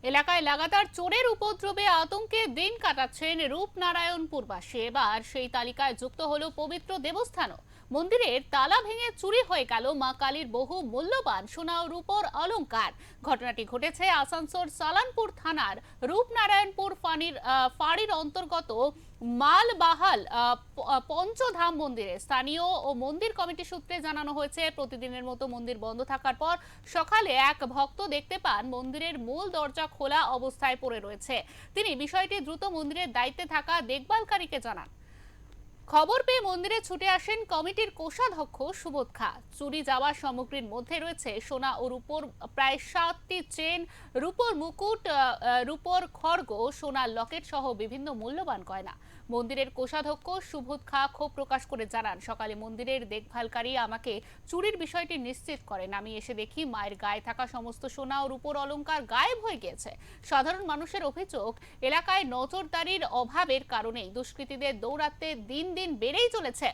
এলাকায় লাগাতার চোরের উপদ্রবে আতঙ্কে দিন কাটাচ্ছেন রূপনারায়ণপুরবাসী। এবার সেই তালিকায় যুক্ত হলো পবিত্র দেবস্থানও। মন্দিরের তালা ভেঙে চুরি হয়ে গেল মা কালীর বহু মূল্যবান সোনা ও রূপোর অলংকার। ঘটনাটি ঘটেছে আসানসোল সালানপুর থানার রূপনারায়ণপুর ফাঁড়ির অন্তর্গত মালবাহাল পঞ্চধাম মন্দিরে। স্থানীয় ও মন্দির কমিটি সূত্রে জানানো হয়েছে, প্রতিদিনের মতো মন্দির বন্ধ থাকার পর সকালে এক ভক্ত দেখতে পান মন্দিরের মূল দরজা খোলা অবস্থায় পড়ে রয়েছে। তিনি বিষয়টি দ্রুত মন্দিরের দায়িত্বে থাকা দেখভালকারীকে জানান। খবর পেয়ে মন্দিরে ছুটে আসেন কমিটির কোষাধ্যক্ষ সুবোধ খা। চুরি যাওয়া সামগ্রীর মধ্যে রয়েছে সোনা ও রূপোর প্রায় 7টি চেন, রূপোর মুকুট, রূপোর খড়গ, সোনার লকেট সহ বিভিন্ন মূল্যবান গয়না। মন্দিরের কোষাধ্যক্ষ সুবোধ খা ক্ষোভ প্রকাশ করে জানান, সকালে মন্দিরের দেখভালকারী আমাকে চুরির বিষয়টি নিশ্চিত করেন। আমি এসে দেখি মায়ের গায়ে থাকা সমস্ত সোনা ও রূপোর অলংকার গায়েব হয়ে গিয়েছে। সাধারণ মানুষের অভিযোগ, এলাকায় নজরদারির অভাবের কারণেই দুষ্কৃতীদের দৌরাত্ম্য দিন দিন বেড়েই চলেছে।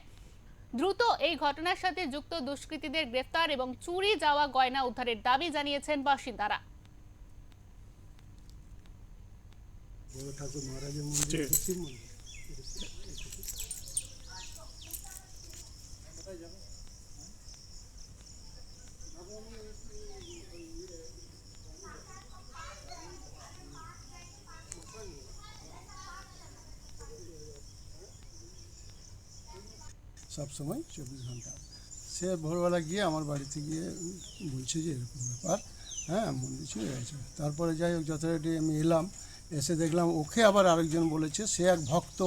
দ্রুত এই ঘটনার সাথে যুক্ত দুষ্কৃতীদের গ্রেফতার এবং চুরি যাওয়া গয়না উদ্ধারের দাবি জানিয়েছেন বাসিন্দারা। সব সময় 24 ঘন্টা সে ভোরবেলা গিয়ে আমার বাড়িতে গিয়ে বলছে যে এরকম ব্যাপার, হ্যাঁ মন্দির চুরি হয়েছে। তারপরে যাই হোক যথারীতি আমি এলাম, এসে দেখলাম ওকে আবার আরেকজন বলেছে, সে এক ভক্ত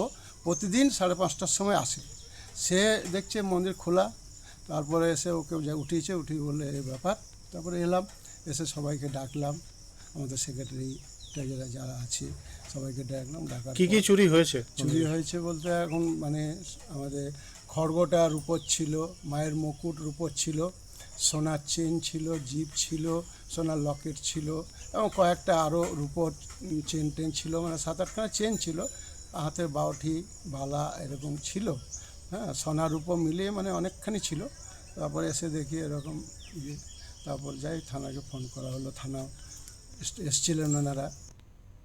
প্রতিদিন 5:30টার সময় আসে, সে দেখছে মন্দির খোলা। তারপরে এসে ওকে উঠিয়েছে, উঠিয়ে বললে এই ব্যাপার। তারপরে এলাম, এসে সবাইকে ডাকলাম, আমাদের সেক্রেটারি ট্রেজারার যারা আছে সবাইকে ডাকলাম। ডাকার কি চুরি হয়েছে? চুরি হয়েছে বলতে এখন মানে আমাদের খড়গটা রূপোর ছিল, মায়ের মুকুট রূপোর ছিল, সোনার চেন ছিল, জিপ ছিল, সোনার লকেট ছিল এবং কয়েকটা আরও রূপোর চেন টেন ছিল, মানে 7-8খানা চেন ছিল, হাতের বাউঠি বালা এরকম ছিল, হ্যাঁ সোনার রূপো মিলিয়ে মানে অনেকখানি ছিল। তারপরে এসে দেখি এরকম ইয়ে। তারপর যাই থানাকে ফোন করা হলো, থানা এসছিলেন ওনারা,